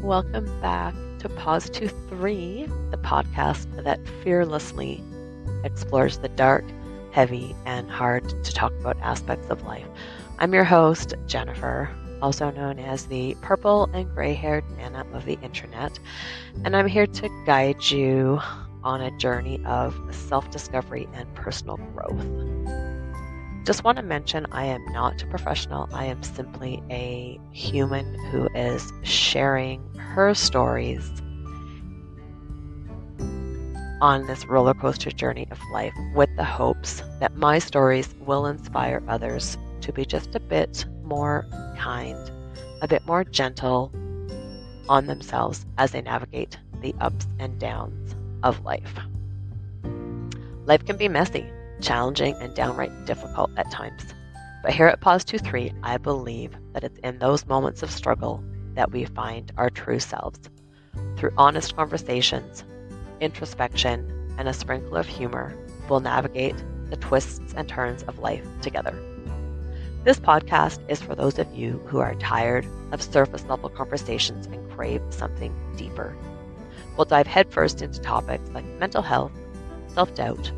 Welcome back to Pause to 3, the podcast that fearlessly explores the dark, heavy, and hard to talk about aspects of life. I'm your host, Jennifer, also known as the purple and gray-haired Nana of the internet, and I'm here to guide you on a journey of self-discovery and personal growth. Just want to mention I am not a professional. I am simply a human who is sharing her stories on this roller coaster journey of life with the hopes that my stories will inspire others to be just a bit more kind, a bit more gentle on themselves as they navigate the ups and downs of life. Life can be messy, challenging, and downright difficult at times. But here at Pause 2-3, I believe that it's in those moments of struggle that we find our true selves. Through honest conversations, introspection, and a sprinkle of humor, we'll navigate the twists and turns of life together. This podcast is for those of you who are tired of surface-level conversations and crave something deeper. We'll dive headfirst into topics like mental health, self-doubt,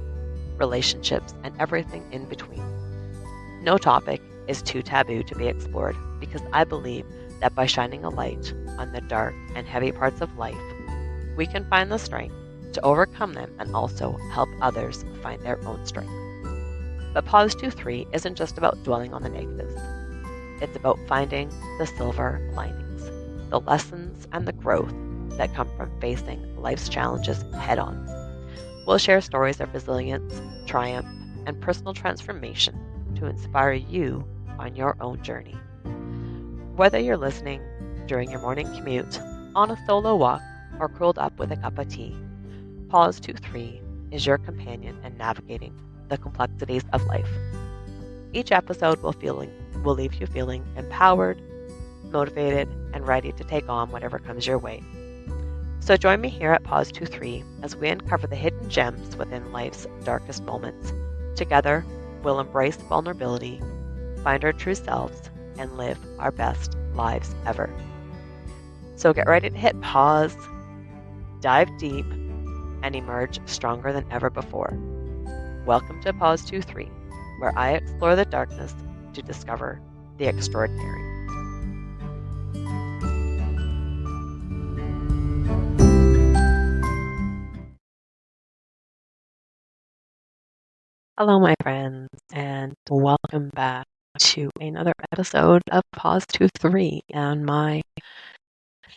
relationships, and everything in between. No topic is too taboo to be explored because I believe that by shining a light on the dark and heavy parts of life, we can find the strength to overcome them and also help others find their own strength. But Pause 2-3 isn't just about dwelling on the negatives. It's about finding the silver linings, the lessons and the growth that come from facing life's challenges head on. We'll share stories of resilience, triumph, and personal transformation to inspire you on your own journey. Whether you're listening during your morning commute, on a solo walk, or curled up with a cup of tea, Pause 2-3 is your companion in navigating the complexities of life. Each episode will leave you feeling empowered, motivated, and ready to take on whatever comes your way. So join me here at Pause 2-3 as we uncover the hidden gems within life's darkest moments. Together, we'll embrace vulnerability, find our true selves, and live our best lives ever. So get ready to hit pause, dive deep, and emerge stronger than ever before. Welcome to Pause 2-3, where I explore the darkness to discover the extraordinary. Hello, my friends, and welcome back to another episode of Pause 2-3 and my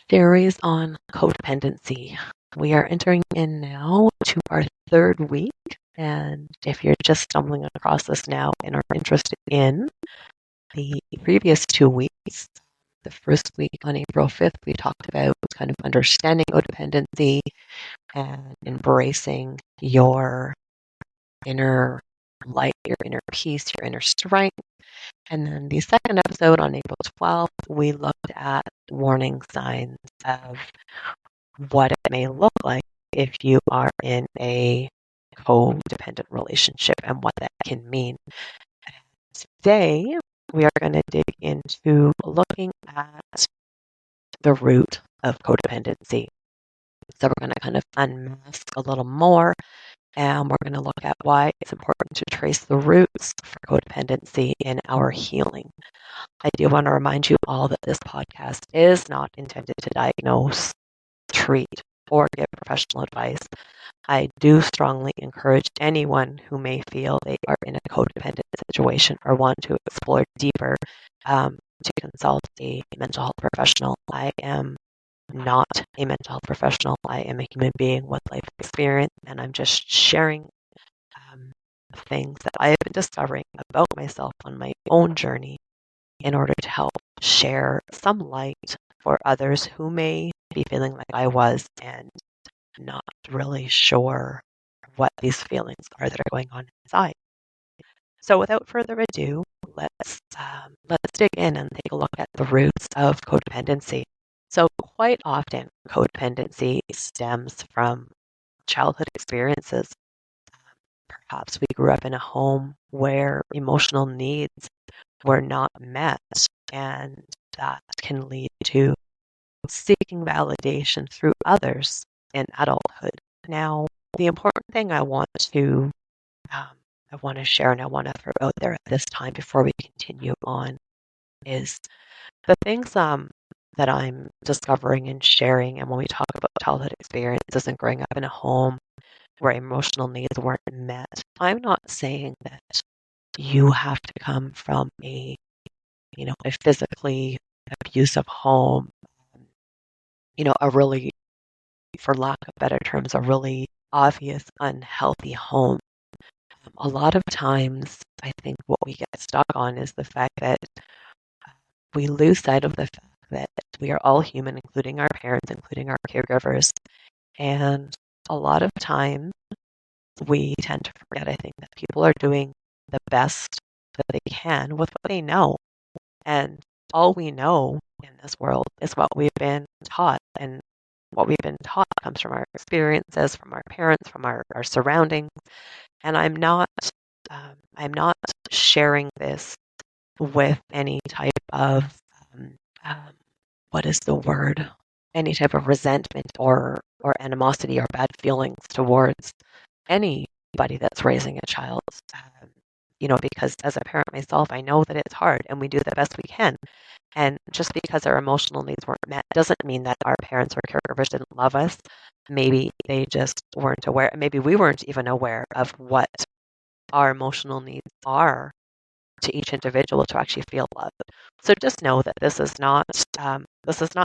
series on codependency. We are entering in now to our third week, and if you're just stumbling across this now and are interested in the previous 2 weeks, the first week on April 5th, we talked about kind of understanding codependency and embracing your inner light, your inner peace, your inner strength. And then the second episode on April 12th, we looked at warning signs of what it may look like if you are in a codependent relationship and what that can mean. Today, we are going to dig into looking at the root of codependency. So we're going to kind of unmask a little more, and we're going to look at why it's important to trace the roots for codependency in our healing. I do want to remind you all that this podcast is not intended to diagnose, treat, or give professional advice. I do strongly encourage anyone who may feel they are in a codependent situation or want to explore deeper to consult a mental health professional. I am not a mental health professional. I am a human being with life experience, and I'm just sharing things that I have been discovering about myself on my own journey in order to help share some light for others who may be feeling like I was and not really sure what these feelings are that are going on inside. So without further ado, let's dig in and take a look at the roots of codependency. So quite often, codependency stems from childhood experiences. Perhaps we grew up in a home where emotional needs were not met, and that can lead to seeking validation through others in adulthood. Now, the important thing um, I want to share and I want to throw out there at this time before we continue on is the things that I'm discovering and sharing. And when we talk about childhood experiences and growing up in a home where emotional needs weren't met, I'm not saying that you have to come from a physically abusive home, a really, for lack of better terms, a really obvious unhealthy home. A lot of times, I think what we get stuck on is the fact that we lose sight of the fact that we are all human, including our parents, including our caregivers. And a lot of times, we tend to forget, I think, that people are doing the best that they can with what they know. And all we know in this world is what we've been taught. And what we've been taught comes from our experiences, from our parents, from our surroundings. And I'm not sharing this with any type of um, um, what is the word? Any type of resentment or animosity or bad feelings towards anybody that's raising a child. Because as a parent myself, I know that it's hard and we do the best we can. And just because our emotional needs weren't met doesn't mean that our parents or caregivers didn't love us. Maybe they just weren't aware. Maybe we weren't even aware of what our emotional needs are to each individual to actually feel loved. So just know that this is not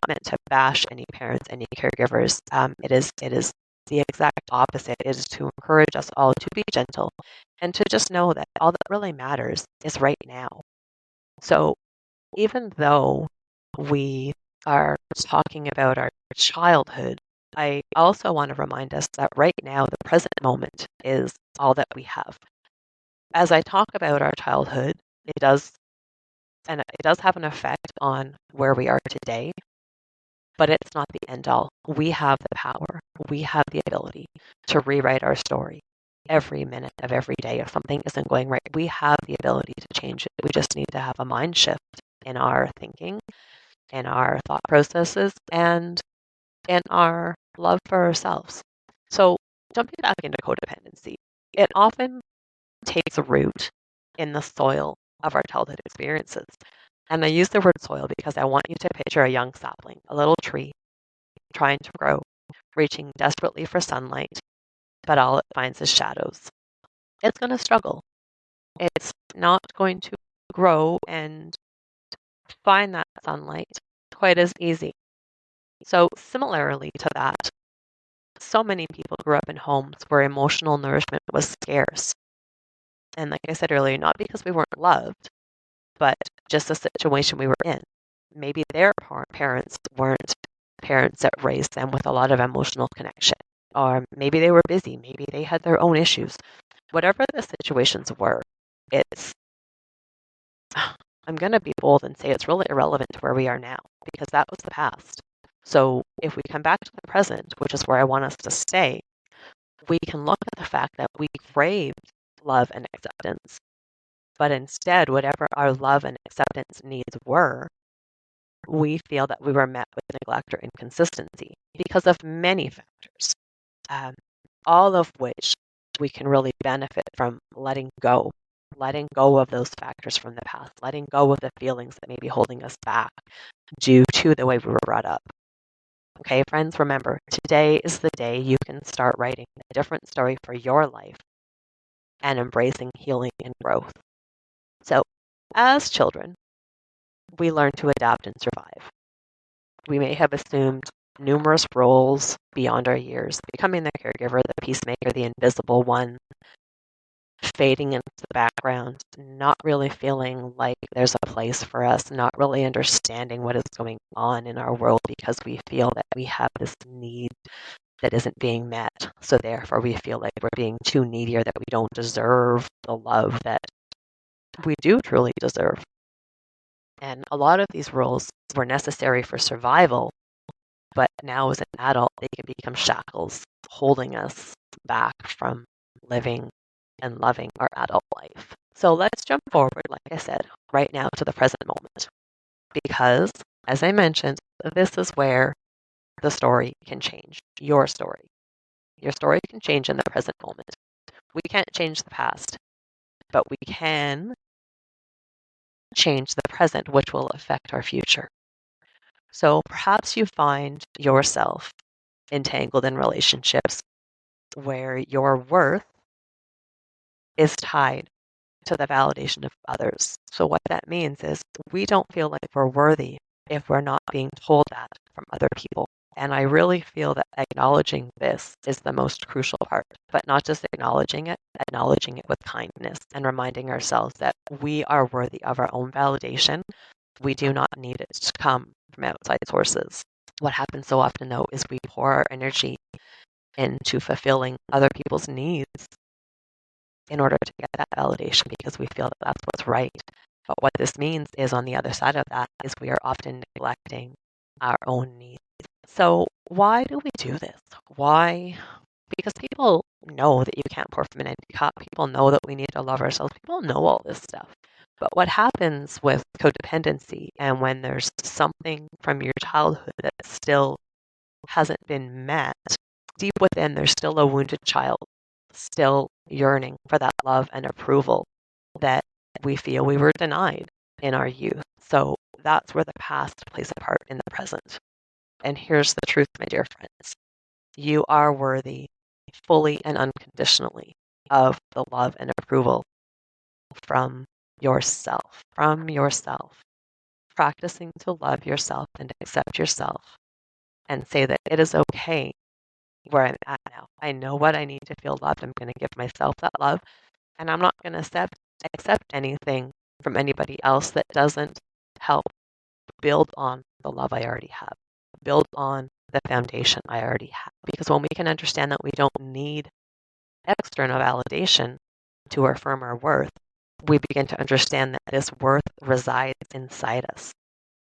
meant to bash any parents, any caregivers. It is the exact opposite. It is to encourage us all to be gentle and to just know that all that really matters is right now. So even though we are talking about our childhood, I also want to remind us that right now, the present moment is all that we have. As I talk about our childhood, it does have an effect on where we are today, but it's not the end all. We have the power, we have the ability to rewrite our story every minute of every day. If something isn't going right, we have the ability to change it. We just need to have a mind shift in our thinking, in our thought processes, and in our love for ourselves. So, jumping back into codependency, it often takes root in the soil of our childhood experiences. And I use the word soil because I want you to picture a young sapling, a little tree trying to grow, reaching desperately for sunlight, but all it finds is shadows. It's going to struggle. It's not going to grow and find that sunlight quite as easy. So, similarly to that, so many people grew up in homes where emotional nourishment was scarce. And like I said earlier, not because we weren't loved, but just the situation we were in. Maybe their parents weren't parents that raised them with a lot of emotional connection, or maybe they were busy, maybe they had their own issues. Whatever the situations were, it's, I'm going to be bold and say it's really irrelevant to where we are now because that was the past. So if we come back to the present, which is where I want us to stay, we can look at the fact that we craved love and acceptance. But instead, whatever our love and acceptance needs were, we feel that we were met with neglect or inconsistency because of many factors, um, all of which we can really benefit from letting go of those factors from the past, letting go of the feelings that may be holding us back due to the way we were brought up. Okay, friends, remember, today is the day you can start writing a different story for your life and embracing healing and growth. So, as children, we learn to adapt and survive. We may have assumed numerous roles beyond our years, becoming the caregiver, the peacemaker, the invisible one, fading into the background, not really feeling like there's a place for us, not really understanding what is going on in our world because we feel that we have this need that isn't being met. So therefore we feel like we're being too needy or that we don't deserve the love that we do truly deserve. And a lot of these roles were necessary for survival, but now as an adult, they can become shackles holding us back from living and loving our adult life. So let's jump forward, like I said, right now to the present moment. Because As I mentioned, this is where the story can change. Your story. Your story can change in the present moment. We can't change the past, but we can change the present, which will affect our future. So perhaps you find yourself entangled in relationships where your worth is tied to the validation of others. So what that means is we don't feel like we're worthy if we're not being told that from other people. And I really feel that acknowledging this is the most crucial part, but not just acknowledging it with kindness and reminding ourselves that we are worthy of our own validation. We do not need it to come from outside sources. What happens so often, though, is we pour our energy into fulfilling other people's needs in order to get that validation because we feel that that's what's right. But what this means is on the other side of that is we are often neglecting our own needs. So why do we do this? Why? Because people know that you can't pour from an empty cup. People know that we need to love ourselves. People know all this stuff. But what happens with codependency and when there's something from your childhood that still hasn't been met, deep within there's still a wounded child, still yearning for that love and approval that we feel we were denied in our youth. So that's where the past plays a part in the present. And here's the truth, my dear friends. You are worthy fully and unconditionally of the love and approval from yourself, practicing to love yourself and accept yourself and say that it is okay where I'm at now. I know what I need to feel loved. I'm going to give myself that love, and I'm not going to accept anything from anybody else that doesn't help build on the love I already have, build on the foundation I already have. Because when we can understand that we don't need external validation to affirm our worth, we begin to understand that this worth resides inside us.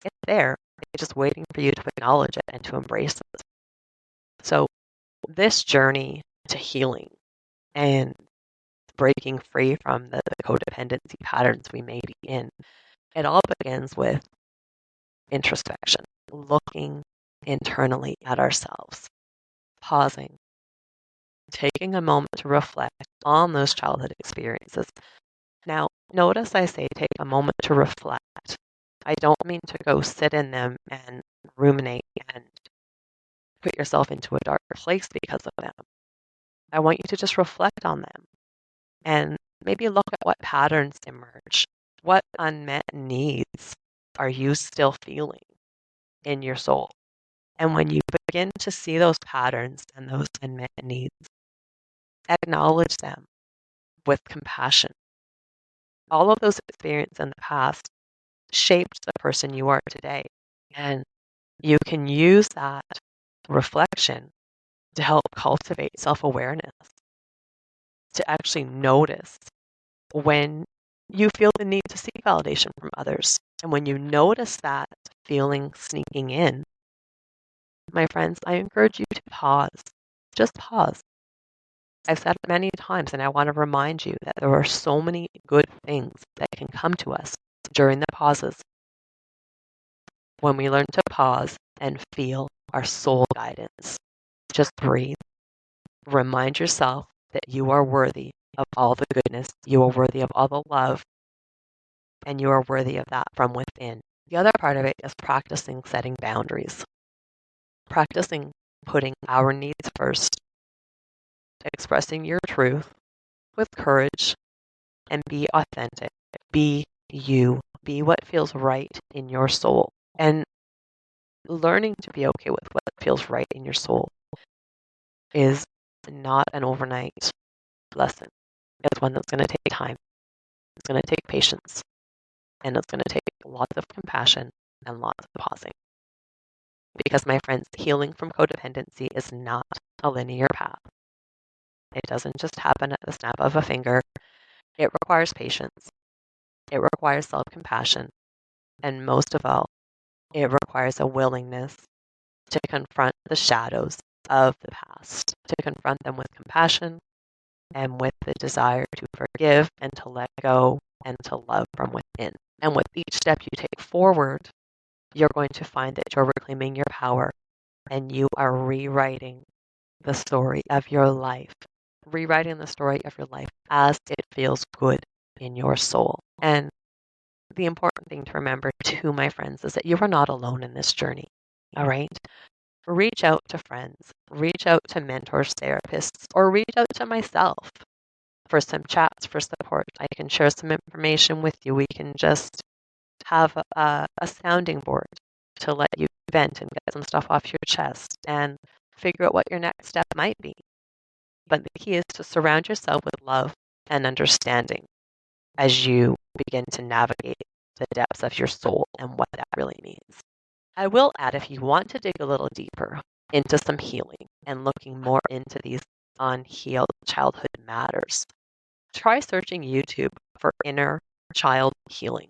It's there. It's just waiting for you to acknowledge it and to embrace it. So this journey to healing and breaking free from the codependency patterns we may be in, it all begins with introspection, looking internally at ourselves, pausing, taking a moment to reflect on those childhood experiences. Now, notice I say take a moment to reflect. I don't mean to go sit in them and ruminate and put yourself into a dark place because of them. I want you to just reflect on them and maybe look at what patterns emerge. What unmet needs are you still feeling in your soul? And when you begin to see those patterns and those unmet needs, acknowledge them with compassion. All of those experiences in the past shaped the person you are today. And you can use that reflection to help cultivate self-awareness, to actually notice when you feel the need to seek validation from others. And when you notice that feeling sneaking in, my friends, I encourage you to pause. Just pause. I've said it many times, and I want to remind you that there are so many good things that can come to us during the pauses when we learn to pause and feel our soul guidance. Just breathe. Remind yourself that you are worthy of all the goodness, you are worthy of all the love, and you are worthy of that from within. The other part of it is practicing setting boundaries, practicing putting our needs first, expressing your truth with courage, and be authentic. Be you. Be what feels right in your soul. And learning to be okay with what feels right in your soul is not an overnight lesson. It's one that's going to take time. It's going to take patience. And it's going to take lots of compassion and lots of pausing. Because, my friends, healing from codependency is not a linear path. It doesn't just happen at the snap of a finger. It requires patience. It requires self-compassion. And most of all, it requires a willingness to confront the shadows of the past, to confront them with compassion and with the desire to forgive and to let go and to love from within. And with each step you take forward, you're going to find that you're reclaiming your power and you are rewriting the story of your life, rewriting the story of your life as it feels good in your soul. And the important thing to remember too, my friends, is that you are not alone in this journey. All right? Reach out to friends, reach out to mentors, therapists, or reach out to myself for some chats, for support. I can share some information with you. We can just have a sounding board to let you vent and get some stuff off your chest and figure out what your next step might be. But the key is to surround yourself with love and understanding as you begin to navigate the depths of your soul and what that really means. I will add, if you want to dig a little deeper into some healing and looking more into these unhealed childhood matters, try searching YouTube for inner child healing.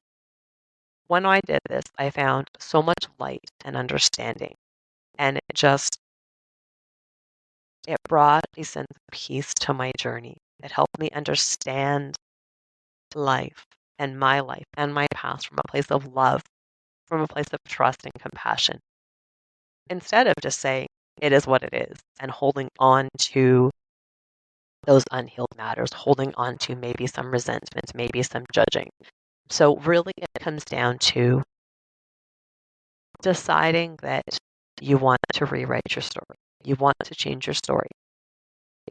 When I did this, I found so much light and understanding, and it brought a sense of peace to my journey. It helped me understand life and my past from a place of love, from a place of trust and compassion. Instead of just saying it is what it is and holding on to those unhealed matters, holding on to maybe some resentment, maybe some judging. So really it comes down to deciding that you want to rewrite your story. You want to change your story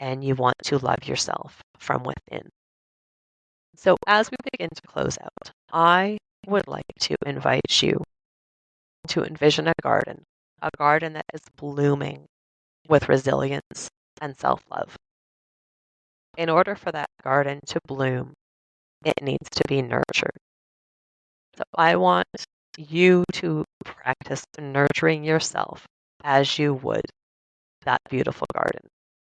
and you want to love yourself from within. So as we begin to close out, I would like to invite you to envision a garden that is blooming with resilience and self-love. In order for that garden to bloom, it needs to be nurtured. So I want you to practice nurturing yourself as you would that beautiful garden.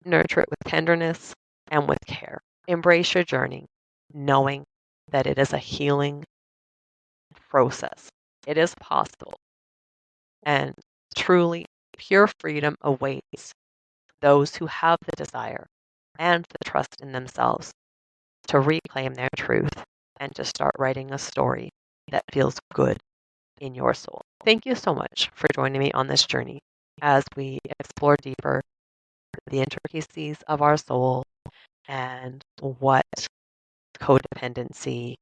Nurture it with tenderness and with care. Embrace your journey, knowing that it is a healing process. It is possible. And truly, pure freedom awaits those who have the desire and the trust in themselves to reclaim their truth and to start writing a story that feels good in your soul. Thank you so much for joining me on this journey as we explore deeper the intricacies of our soul and what codependency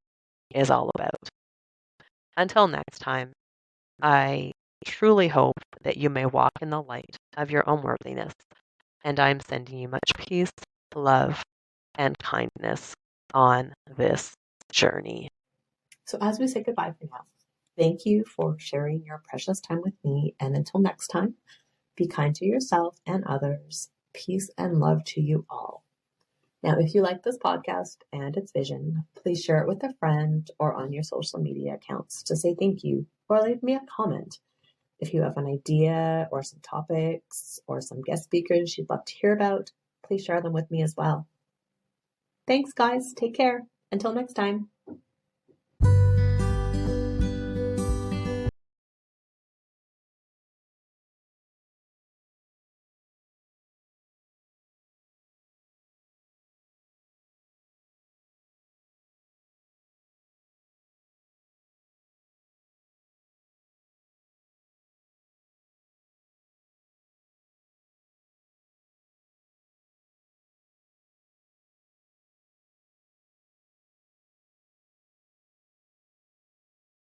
is all about. Until next time, I truly hope that you may walk in the light of your own worthiness, and I'm sending you much peace, love, and kindness on this journey. So as we say goodbye for now, thank you for sharing your precious time with me, and until next time, be kind to yourself and others. Peace and love to you all. Now, if you like this podcast and its vision, please share it with a friend or on your social media accounts to say thank you, or leave me a comment. If you have an idea or some topics or some guest speakers you'd love to hear about, please share them with me as well. Thanks, guys. Take care. Until next time.